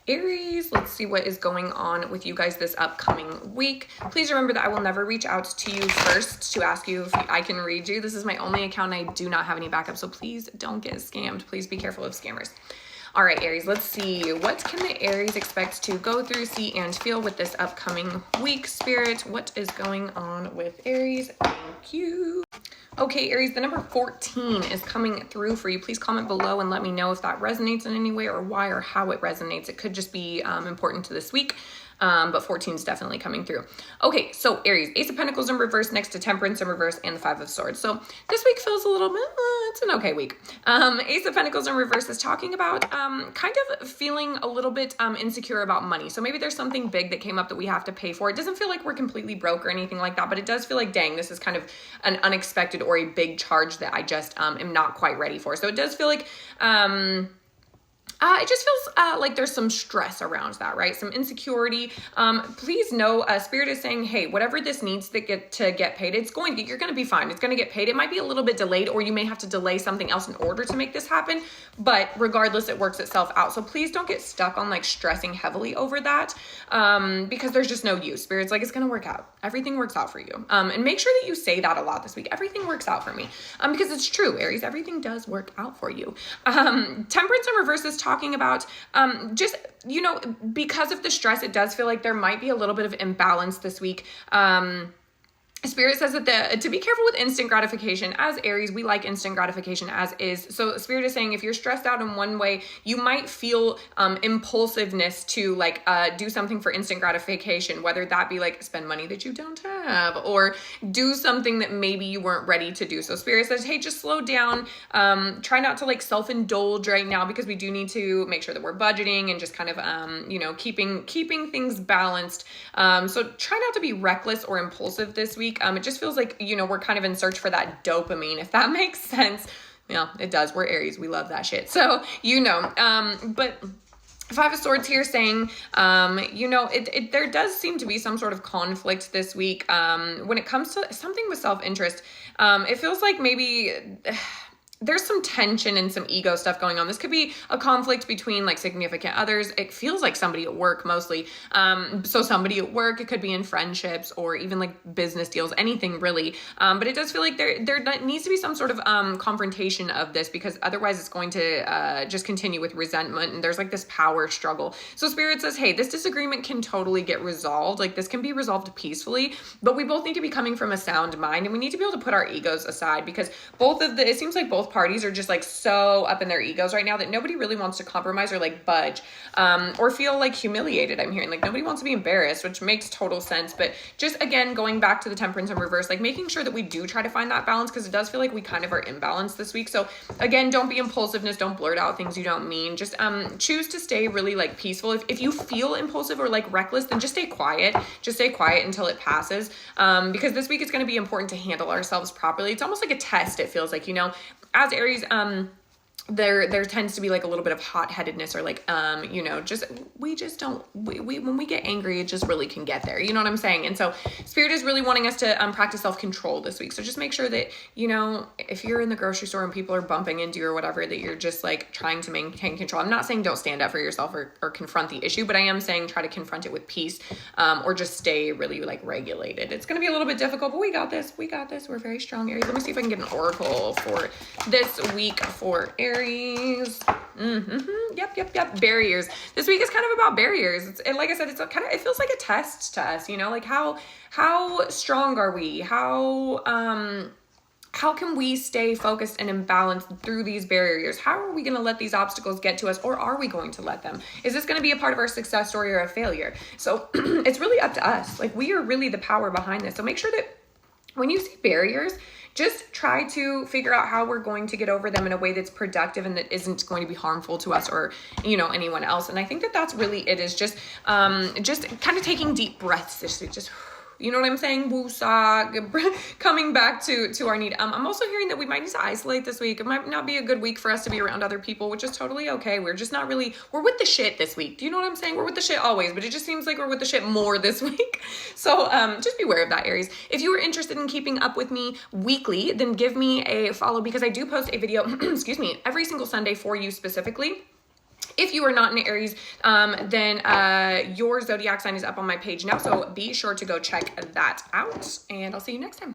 Aries, let's see what is going on with you guys this upcoming week. Please remember that I will never reach out to you first to ask you if I can read you. This is my only account. I do not have any backup, so please don't get scammed. Please be careful of scammers. All right, Aries, let's see. What can the Aries expect to go through, see, and feel with this upcoming week? Spirit, what is going on with Aries? Thank you. Okay, Aries, the number 14 is coming through for you. Please comment below and let me know if that resonates in any way or why or how it resonates. It could just be important to this week. But 14 is definitely coming through. Okay, so Aries, Ace of Pentacles in reverse next to Temperance in reverse and the Five of Swords. So this week feels a little bit, it's an okay week. Ace of Pentacles in reverse is talking about kind of feeling a little bit insecure about money. So maybe there's something big that came up that we have to pay for. It doesn't feel like we're completely broke or anything like that, but it does feel like, dang, this is kind of an unexpected or a big charge that I just am not quite ready for. So it does feel like it just feels like there's some stress around that, right? Some insecurity. Please know, Spirit is saying, hey, whatever this needs to get paid, you're going to be fine. It's going to get paid. It might be a little bit delayed, or you may have to delay something else in order to make this happen. But regardless, it works itself out. So please don't get stuck on like stressing heavily over that, because there's just no use. Spirit's like, it's going to work out. Everything works out for you. And make sure that you say that a lot this week. Everything works out for me. Because it's true, Aries. Everything does work out for you. Temperance in reverse is talking about just, because of the stress, it does feel like there might be a little bit of imbalance this week. Spirit says that to be careful with instant gratification. As Aries, we like instant gratification as is. So Spirit is saying if you're stressed out in one way, you might feel impulsiveness to like do something for instant gratification, whether that be like spend money that you don't have or do something that maybe you weren't ready to do. So Spirit says, hey, just slow down. Try not to like self-indulge right now, because we do need to make sure that we're budgeting and just kind of, keeping things balanced. So try not to be reckless or impulsive this week. It just feels like, we're kind of in search for that dopamine, if that makes sense. Yeah, it does. We're Aries. We love that shit. So, but Five of Swords here saying, there does seem to be some sort of conflict this week. When it comes to something with self-interest, it feels like maybe there's some tension and some ego stuff going on. This could be a conflict between like significant others. It feels like somebody at work mostly. So somebody at work, it could be in friendships or even like business deals, anything really. But it does feel like there needs to be some sort of confrontation of this, because otherwise it's going to just continue with resentment. And there's like this power struggle. So Spirit says, hey, this disagreement can totally get resolved. Like this can be resolved peacefully, but we both need to be coming from a sound mind, and we need to be able to put our egos aside, because it seems like both parties are just like so up in their egos right now that nobody really wants to compromise or like budge or feel like humiliated. I'm hearing like nobody wants to be embarrassed, which makes total sense. But just again, going back to the Temperance in reverse, like making sure that we do try to find that balance, because it does feel like we kind of are imbalanced this week. So again, don't be impulsiveness. Don't blurt out things you don't mean. Just choose to stay really like peaceful. If you feel impulsive or like reckless, then just stay quiet. Just stay quiet until it passes. Because this week it's going to be important to handle ourselves properly. It's almost like a test. It feels like, as Aries, there tends to be like a little bit of hot-headedness or like, when we get angry, it just really can get there. You know what I'm saying? And so Spirit is really wanting us to practice self-control this week. So just make sure that, if you're in the grocery store and people are bumping into you or whatever, that you're just like trying to maintain control. I'm not saying don't stand up for yourself or confront the issue, but I am saying try to confront it with peace, or just stay really like regulated. It's going to be a little bit difficult, but we got this. We're very strong, Aries. Let me see if I can get an oracle for this week for Aries. Yep. Barriers. This week is kind of about barriers. Like I said, it feels like a test to us, like how strong are we? How can we stay focused and in balance through these barriers? How are we going to let these obstacles get to us, or are we going to let them? Is this going to be a part of our success story or a failure? So it's really up to us. Like we are really the power behind this. So make sure that when you see barriers, just try to figure out how we're going to get over them in a way that's productive and that isn't going to be harmful to us or, anyone else. And I think that that's really it, is just kind of taking deep breaths this week, just You know what I'm saying? Woosah, coming back to our need. I'm also hearing that we might need to isolate this week. It might not be a good week for us to be around other people, which is totally okay. We're just not really, we're with the shit this week. Do you know what I'm saying? We're with the shit always, but it just seems like we're with the shit more this week. So just beware of that, Aries. If you are interested in keeping up with me weekly, then give me a follow, because I do post a video, excuse me, every single Sunday for you specifically. If you are not an Aries, then your zodiac sign is up on my page now, so be sure to go check that out, and I'll see you next time.